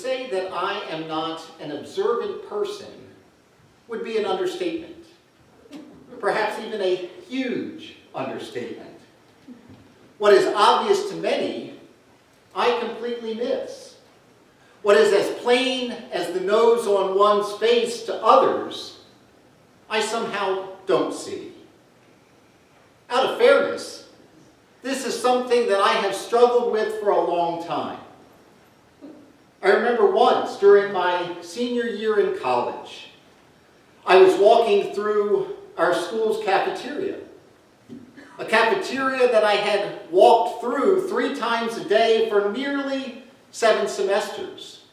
say that I am not an observant person would be an understatement. Perhaps even a huge understatement. What is obvious to many, I completely miss. What is as plain as the nose on one's face to others, I somehow don't see. Out of fairness, this is something that I have struggled with for a long time. I remember once during my senior year in college, I was walking through our school's cafeteria. A cafeteria that I had walked through 3 times a day for nearly 7 semesters.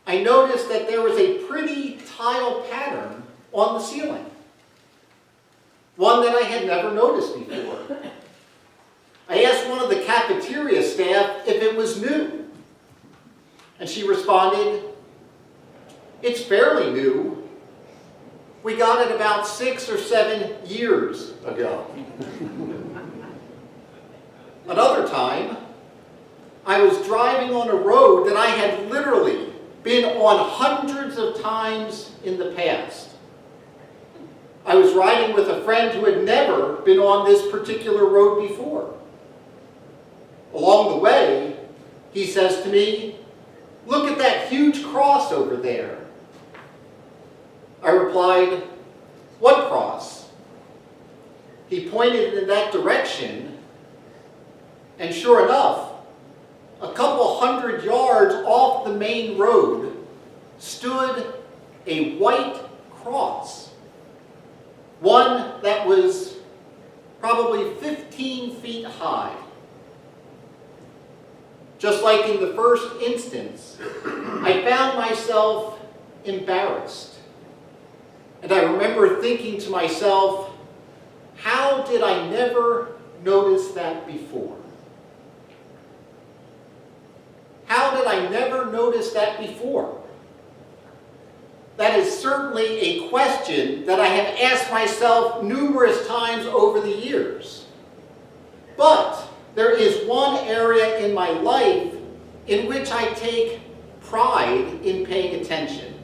I noticed that there was a pretty tile pattern on the ceiling. One that I had never noticed before. I asked one of the cafeteria staff if it was new. And she responded, "It's fairly new. We got it about 6 or 7 years ago." Another time, I was driving on a road that I had literally been on hundreds of times in the past. I was riding with a friend who had never been on this particular road before. Along the way, he says to me, "Look at that huge cross over there." I replied, "What cross?" He pointed in that direction, and sure enough, a couple hundred yards off the main road stood a white cross. One that was probably 15 feet high. Just like in the first instance, I found myself embarrassed. And I remember thinking to myself, how did I never notice that before? How did I never notice that before? That is certainly a question that I have asked myself numerous times over the years. But there is one area in my life in which I take pride in paying attention.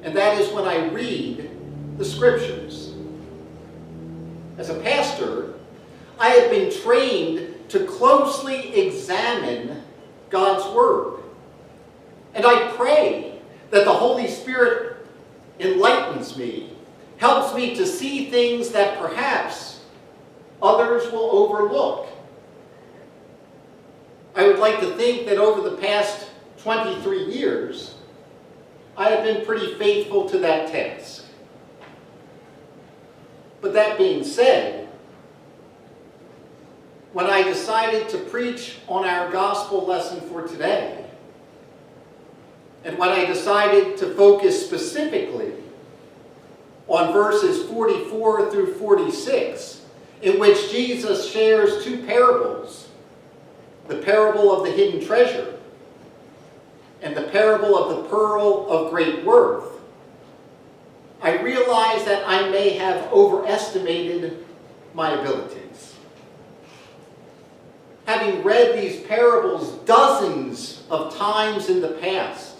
And that is when I read the Scriptures. As a pastor, I have been trained to closely examine God's Word. And I pray that the Holy Spirit enlightens me, helps me to see things that perhaps others will overlook. I would like to think that over the past 23 years, I have been pretty faithful to that task. But that being said, when I decided to preach on our gospel lesson for today, and when I decided to focus specifically on verses 44 through 46, in which Jesus shares 2 parables, the parable of the hidden treasure and the parable of the pearl of great worth, I realize that I may have overestimated my abilities. Having read these parables dozens of times in the past,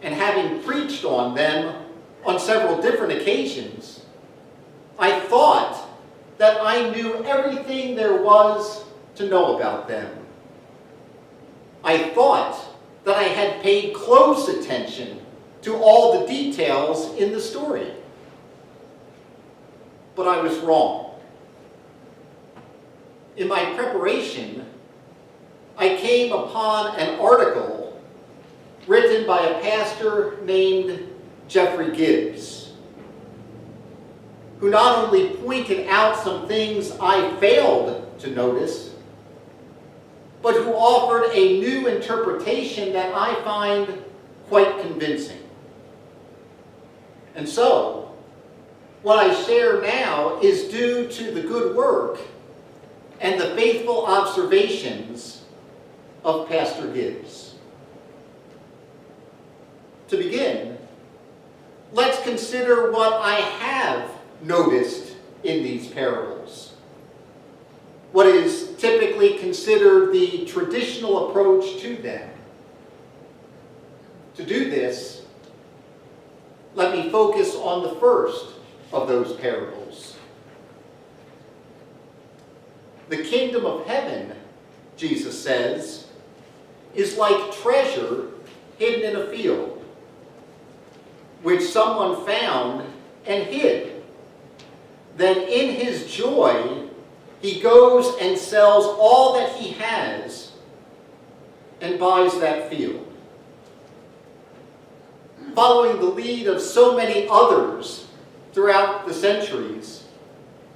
and having preached on them on several different occasions, I thought that I knew everything there was to know about them. I thought that I had paid close attention to all the details in the story. But I was wrong. In my preparation, I came upon an article written by a pastor named Jeffrey Gibbs, who not only pointed out some things I failed to notice, but who offered a new interpretation that I find quite convincing. And so, what I share now is due to the good work and the faithful observations of Pastor Gibbs. To begin, let's consider what I have noticed in these parables. What is typically consider the traditional approach to them. To do this, let me focus on the first of those parables. The kingdom of heaven, Jesus says, is like treasure hidden in a field, which someone found and hid. Then in his joy, he goes and sells all that he has and buys that field. Following the lead of so many others throughout the centuries,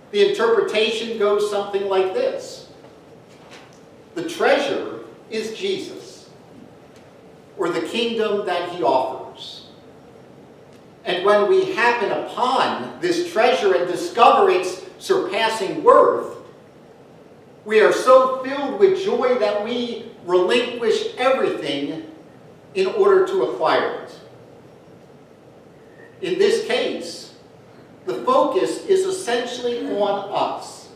the interpretation goes something like this. The treasure is Jesus, or the kingdom that he offers. And when we happen upon this treasure and discover its surpassing worth, we are so filled with joy that we relinquish everything in order to acquire it. In this case, the focus is essentially on us.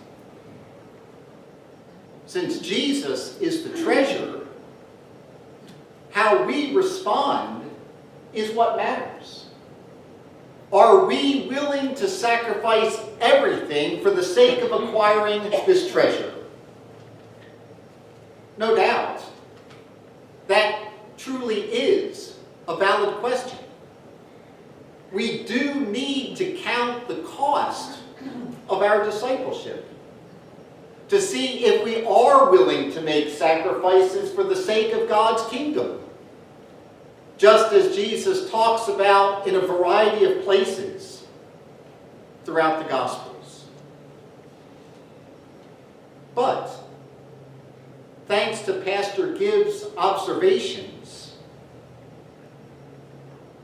Since Jesus is the treasure, how we respond is what matters. Are we willing to sacrifice everything for the sake of acquiring this treasure? No doubt, that truly is a valid question. We do need to count the cost of our discipleship to see if we are willing to make sacrifices for the sake of God's kingdom, just as Jesus talks about in a variety of places throughout the Gospels. But, thanks to Pastor Gibbs' observations,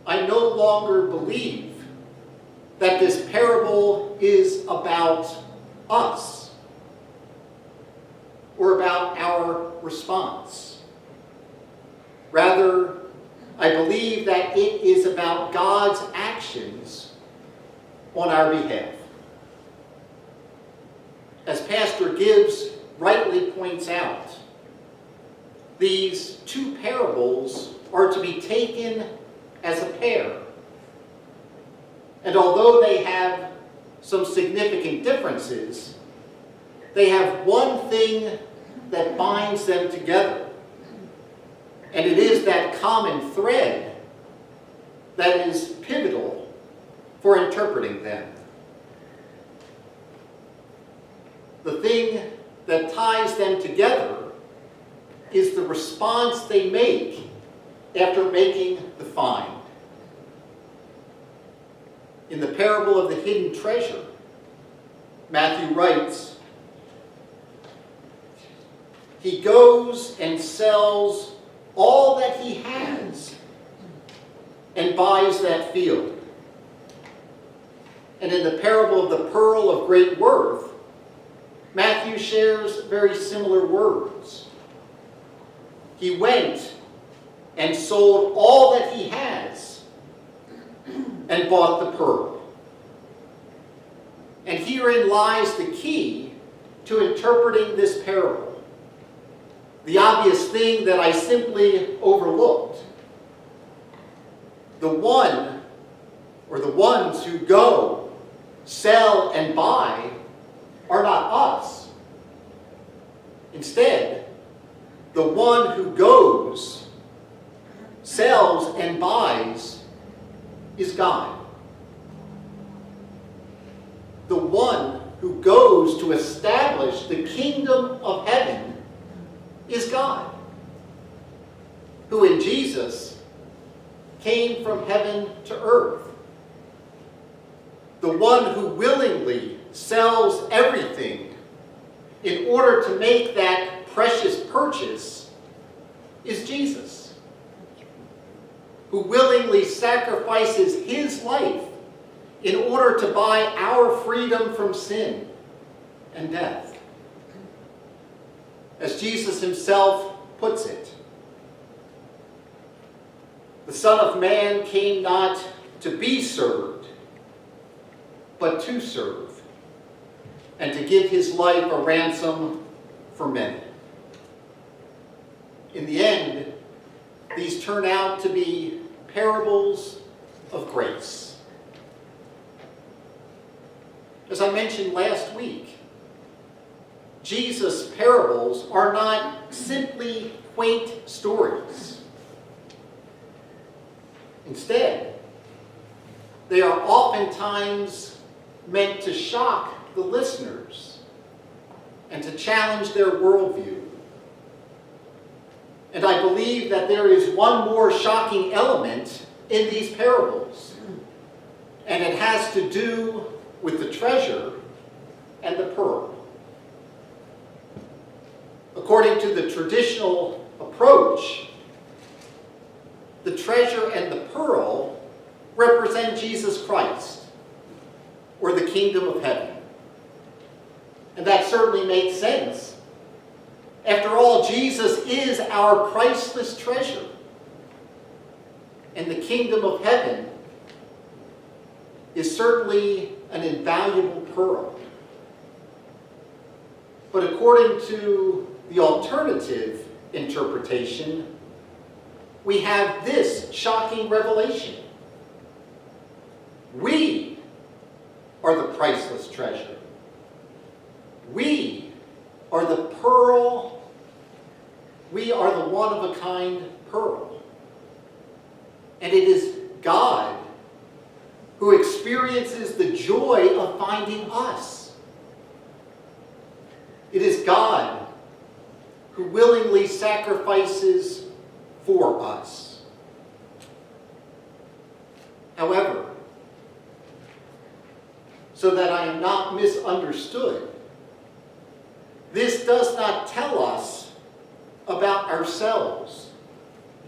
I no longer believe that this parable is about us or about our response. Rather, I believe that it is about God's actions on our behalf. As Pastor Gibbs rightly points out, these two parables are to be taken as a pair. And although they have some significant differences, they have one thing that binds them together. And it is that common thread that is pivotal for interpreting them. The thing that ties them together is the response they make after making the find. In the parable of the hidden treasure, Matthew writes, he goes and sells all that he has and buys that field. And in the parable of the pearl of great worth, Matthew shares very similar words. He went and sold all that he has and bought the pearl. And herein lies the key to interpreting this parable. The obvious thing that I simply overlooked. The one, or the ones who go, sell, and buy are not us. Instead, the one who goes, sells, and buys is God. The one who goes to establish the kingdom of heaven is God, who in Jesus came from heaven to earth. The one who willingly sells everything in order to make that precious purchase is Jesus, who willingly sacrifices his life in order to buy our freedom from sin and death. As Jesus himself puts it, the Son of Man came not to be served, but to serve, and to give his life a ransom for many. In the end, these turn out to be parables of grace. As I mentioned last week, Jesus' parables are not simply quaint stories. Instead, they are oftentimes meant to shock the listeners and to challenge their worldview. And I believe that there is one more shocking element in these parables, and it has to do with the treasure and the pearl. According to the traditional approach, the treasure and the pearl represent Jesus Christ, or the kingdom of heaven. And that certainly makes sense. After all, Jesus is our priceless treasure. And the kingdom of heaven is certainly an invaluable pearl. But according to the alternative interpretation, we have this shocking revelation. We are the priceless treasure. We are the pearl. We are the one-of-a-kind pearl. And it is God who experiences the joy of finding us. It is God who willingly sacrifices for us. However, so that I am not misunderstood, this does not tell us about ourselves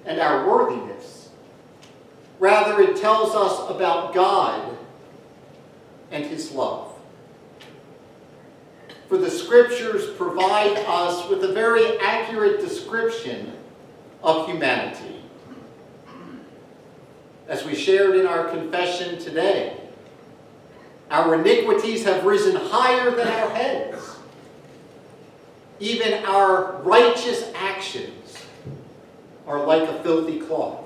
and our worthiness. Rather, it tells us about God and His love. For the Scriptures provide us with a very accurate description of humanity. As we shared in our confession today, our iniquities have risen higher than our heads. Even our righteous actions are like a filthy cloth.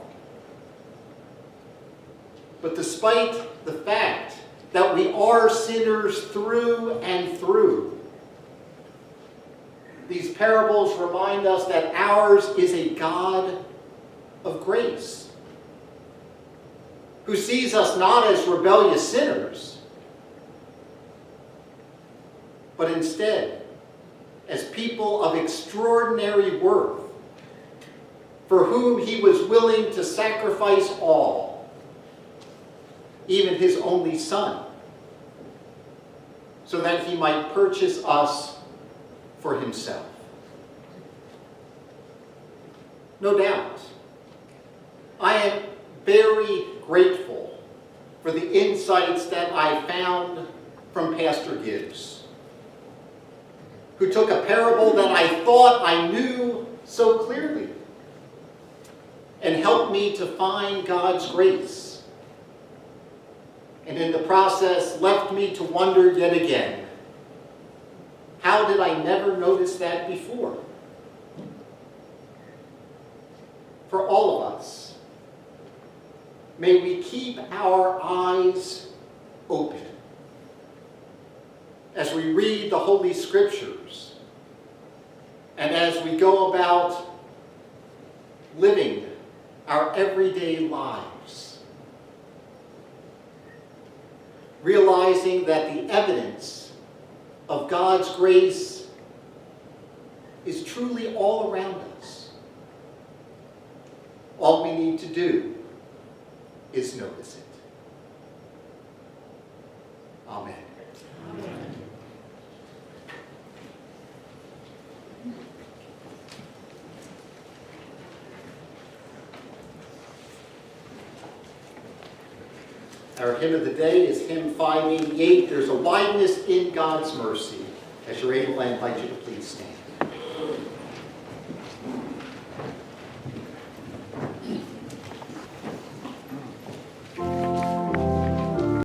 But despite the fact that we are sinners through and through, these parables remind us that ours is a God of grace, who sees us not as rebellious sinners, but instead as people of extraordinary worth, for whom He was willing to sacrifice all, even His only Son, so that He might purchase us for Himself. No doubt, I am very grateful for the insights that I found from Pastor Gibbs, who took a parable that I thought I knew so clearly and helped me to find God's grace, and in the process left me to wonder yet again, how did I never notice that before? For all of us, may we keep our eyes open as we read the Holy Scriptures and as we go about living our everyday lives, realizing that the evidence of God's grace is truly all around us. All we need to do is notice it. Amen. Amen. Our hymn of the day is hymn 588, There's a Wideness in God's Mercy. As you're able, I invite you to please stand.